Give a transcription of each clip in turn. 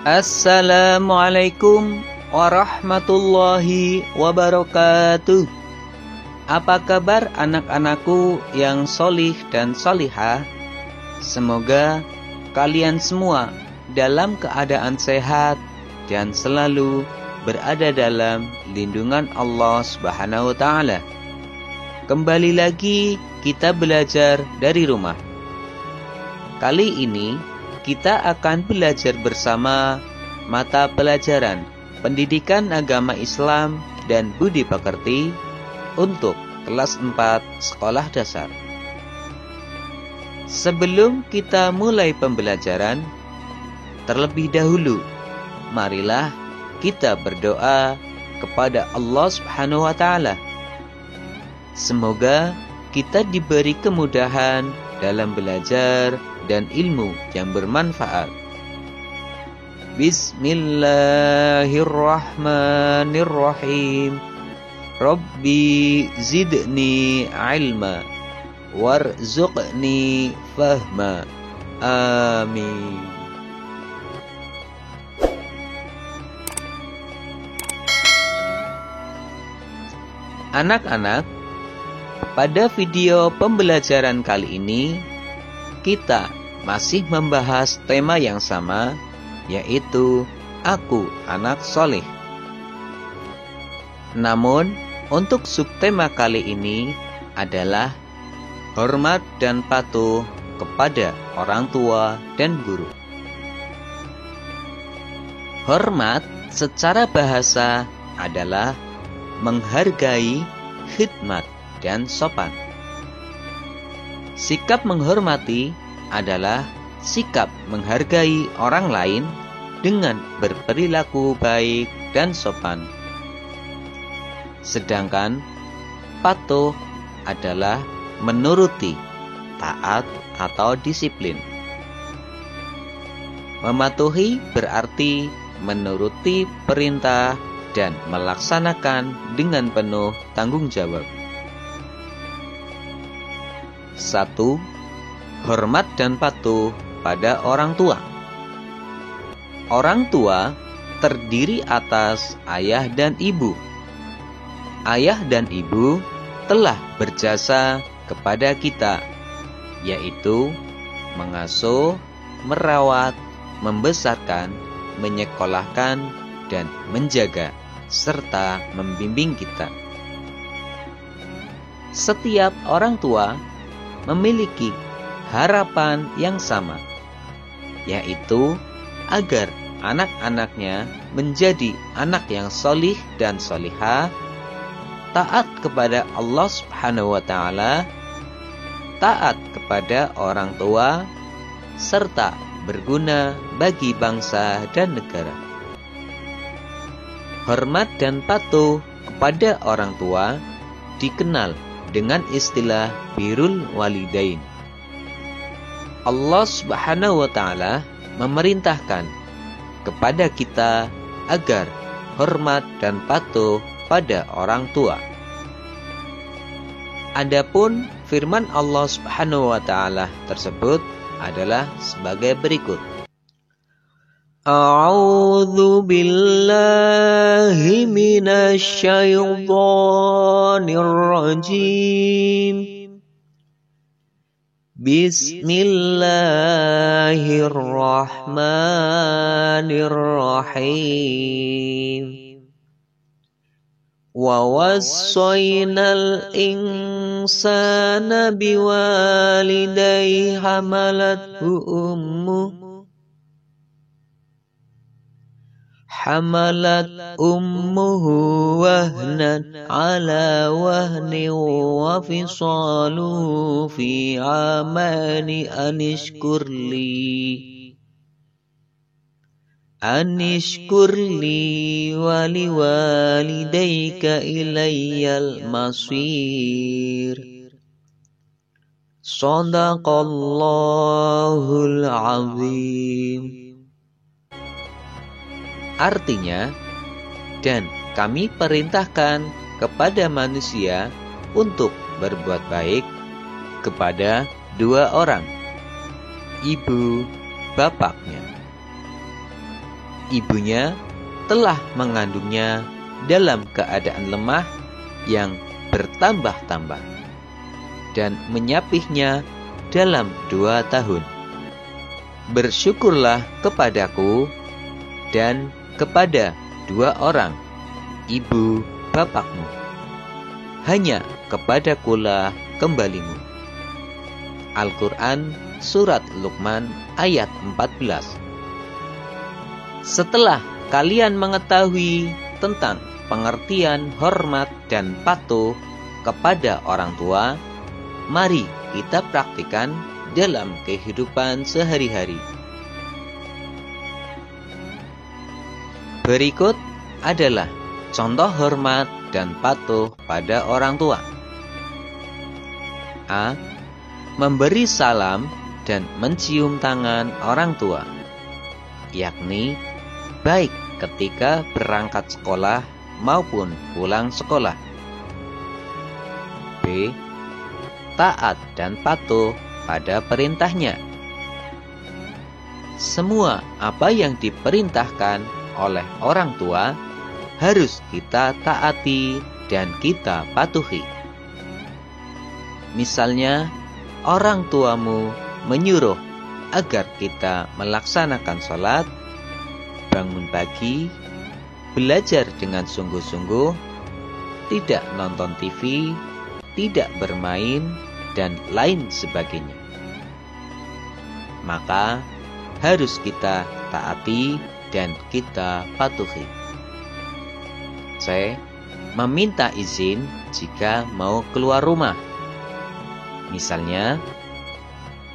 Assalamualaikum warahmatullahi wabarakatuh. Apa kabar anak-anakku yang solih dan solihah? Semoga kalian semua dalam keadaan sehat dan selalu berada dalam lindungan Allah Subhanahu wa Ta'ala. Kembali lagi kita belajar dari rumah. Kali ini kita akan belajar bersama mata pelajaran Pendidikan Agama Islam dan Budi Pekerti untuk kelas 4 sekolah dasar. Sebelum kita mulai pembelajaran, terlebih dahulu marilah kita berdoa kepada Allah Subhanahu wa Ta'ala. Semoga kita diberi kemudahan dalam belajar dan ilmu yang bermanfaat. Bismillahirrahmanirrahim. Rabbi zidni ilma warzuqni fahma. Amin. Anak-anak, pada video pembelajaran kali ini kita masih membahas tema yang sama, yaitu Aku Anak Soleh. Namun, untuk subtema kali ini adalah hormat dan patuh kepada orang tua dan guru. Hormat secara bahasa adalah menghargai, khidmat, dan sopan. Sikap menghormati adalah sikap menghargai orang lain dengan berperilaku baik dan sopan. Sedangkan patuh adalah menuruti, taat atau disiplin. Mematuhi berarti menuruti perintah dan melaksanakan dengan penuh tanggung jawab. 1. Hormat dan patuh pada orang tua. Orang tua terdiri atas ayah dan ibu. Ayah dan ibu telah berjasa kepada kita, yaitu mengasuh, merawat, membesarkan, menyekolahkan, dan menjaga, serta membimbing kita. Setiap orang tua memiliki harapan yang sama, yaitu agar anak-anaknya menjadi anak yang solih dan solihah, taat kepada Allah Subhanahu wa Ta'ala, taat kepada orang tua, serta berguna bagi bangsa dan negara. Hormat dan patuh kepada orang tua dikenal dengan istilah birrul walidain. Allah Subhanahu wa Ta'ala memerintahkan kepada kita agar hormat dan patuh pada orang tua. Adapun firman Allah Subhanahu wa Ta'ala tersebut adalah sebagai berikut. A'udzu billahi minasy syaithanir rajim. Bismillahirrahmanirrahim. Wa wassaynal insana biwalidayhi hamalathu ummuhu wahnan ala wahni wa fisaluhu fi amani anishkurli wa liwalidayka ilayyal masir. Shadaqallahul azim. Artinya, dan kami perintahkan kepada manusia untuk berbuat baik kepada dua orang, ibu bapaknya. ibunya telah mengandungnya dalam keadaan lemah yang bertambah-tambah dan menyapihnya dalam 2 tahun. Bersyukurlah kepadaku dan kepada 2 orang, ibu bapakmu. Hanya kepadakulah kembalimu. Al-Quran Surat Luqman ayat 14. Setelah kalian mengetahui tentang pengertian hormat dan patuh kepada orang tua, mari kita praktikkan dalam kehidupan sehari-hari. Berikut adalah contoh hormat dan patuh pada orang tua. A. Memberi salam dan mencium tangan orang tua, yakni baik ketika berangkat sekolah maupun pulang sekolah. B. Taat dan patuh pada perintahnya. Semua apa yang diperintahkan oleh orang tua harus kita taati dan kita patuhi. Misalnya, orang tuamu menyuruh agar kita melaksanakan sholat, bangun pagi, belajar dengan sungguh-sungguh, tidak nonton TV, tidak bermain, dan lain sebagainya. Maka harus kita taati dan kita patuhi. C. Meminta izin jika mau keluar rumah. Misalnya,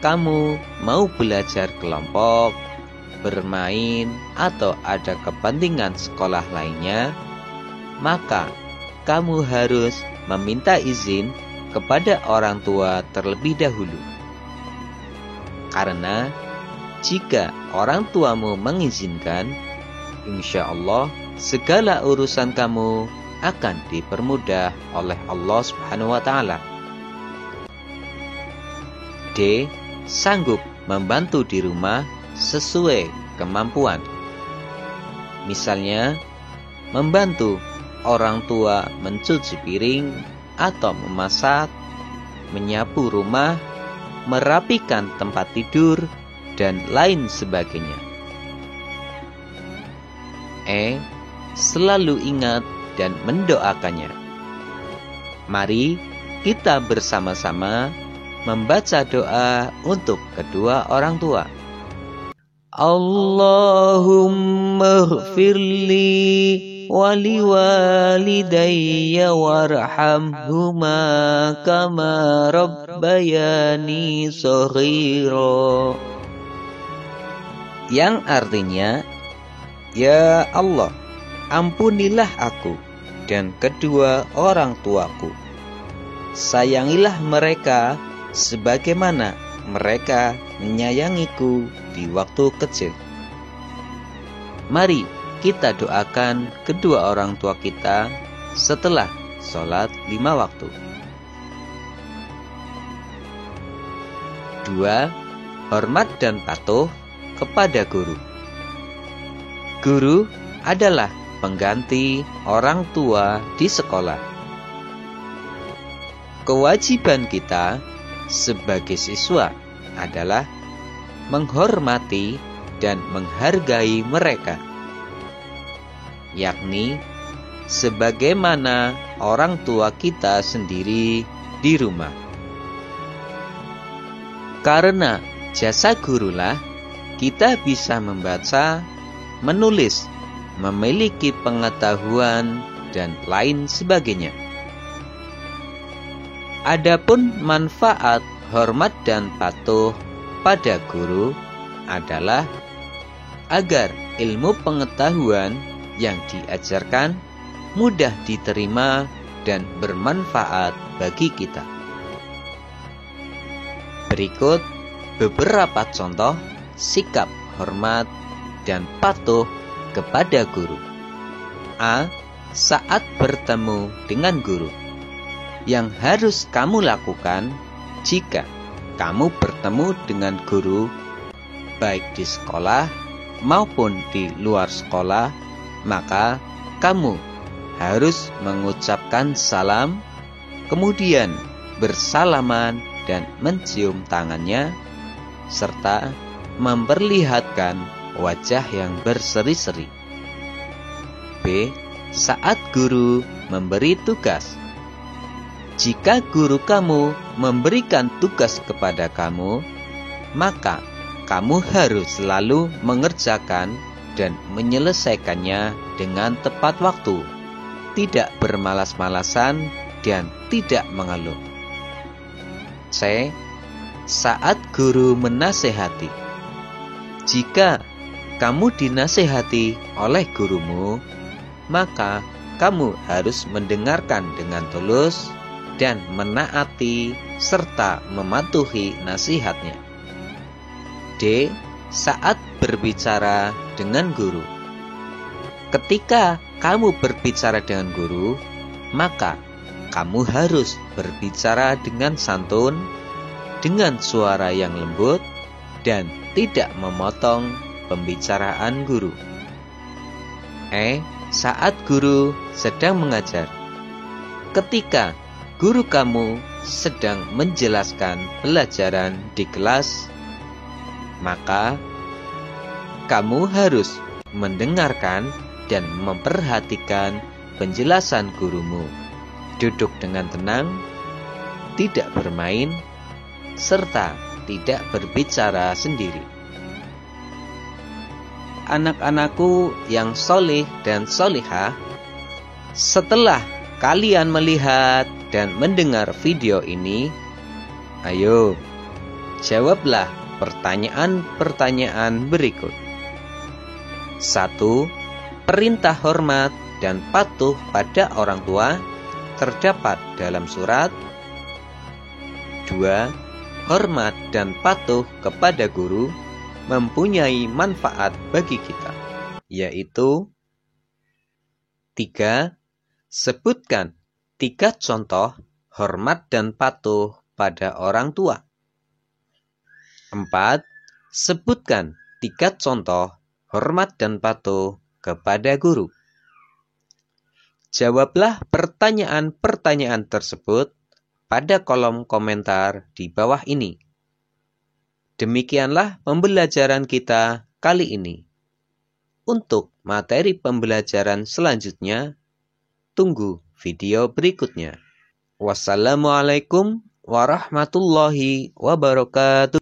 kamu mau belajar kelompok, bermain, atau ada kepentingan sekolah lainnya, maka kamu harus meminta izin kepada orang tua terlebih dahulu. Karena jika orang tuamu mengizinkan, insya Allah segala urusan kamu akan dipermudah oleh Allah Subhanahu wa Ta'ala. D. Sanggup membantu di rumah sesuai kemampuan. Misalnya, membantu orang tua mencuci piring atau memasak, menyapu rumah, merapikan tempat tidur, dan lain sebagainya. E. Selalu ingat dan mendoakannya. Mari kita bersama-sama membaca doa untuk kedua orang tua. Allahumma ighfirli wa liwalidayya warhamhuma kama rabbayani shaghira. Yang artinya, ya Allah, ampunilah aku dan kedua orang tuaku. Sayangilah mereka sebagaimana mereka menyayangiku di waktu kecil. Mari kita doakan kedua orang tua kita setelah sholat 5 waktu. 2. Hormat dan patuh kepada guru. Guru adalah pengganti orang tua di sekolah. Kewajiban kita sebagai siswa adalah menghormati dan menghargai mereka, yakni sebagaimana orang tua kita sendiri di rumah. Karena jasa gurulah kita bisa membaca, menulis, memiliki pengetahuan, dan lain sebagainya. Adapun manfaat hormat dan patuh pada guru adalah agar ilmu pengetahuan yang diajarkan mudah diterima dan bermanfaat bagi kita. Berikut beberapa contoh sikap hormat dan patuh kepada guru. A. Saat bertemu dengan guru. Yang harus kamu lakukan jika kamu bertemu dengan guru, baik di sekolah maupun di luar sekolah, maka kamu harus mengucapkan salam, kemudian bersalaman dan mencium tangannya, serta memperlihatkan wajah yang berseri-seri. B. Saat guru memberi tugas. Jika guru kamu memberikan tugas kepada kamu, maka kamu harus selalu mengerjakan dan menyelesaikannya dengan tepat waktu, tidak bermalas-malasan dan tidak mengeluh. C. Saat guru menasehati. Jika kamu dinasehati oleh gurumu, maka kamu harus mendengarkan dengan tulus dan menaati serta mematuhi nasihatnya. D. Saat berbicara dengan guru. Ketika kamu berbicara dengan guru, maka kamu harus berbicara dengan santun, dengan suara yang lembut, dan tidak memotong pembicaraan guru. E. Saat guru sedang mengajar. Ketika guru kamu sedang menjelaskan pelajaran di kelas, maka kamu harus mendengarkan dan memperhatikan penjelasan gurumu. Duduk dengan tenang, tidak bermain, serta tidak berbicara sendiri. Anak-anakku yang soleh dan solihah, setelah kalian melihat dan mendengar video ini, ayo jawablah pertanyaan-pertanyaan berikut. 1. Perintah hormat dan patuh pada orang tua terdapat dalam surat. 2. Hormat dan patuh kepada guru mempunyai manfaat bagi kita, yaitu 3. Sebutkan 3 contoh hormat dan patuh pada orang tua. 4. Sebutkan 3 contoh hormat dan patuh kepada guru. Jawablah pertanyaan-pertanyaan tersebut pada kolom komentar di bawah ini. Demikianlah pembelajaran kita kali ini. Untuk materi pembelajaran selanjutnya, tunggu video berikutnya. Wassalamualaikum warahmatullahi wabarakatuh.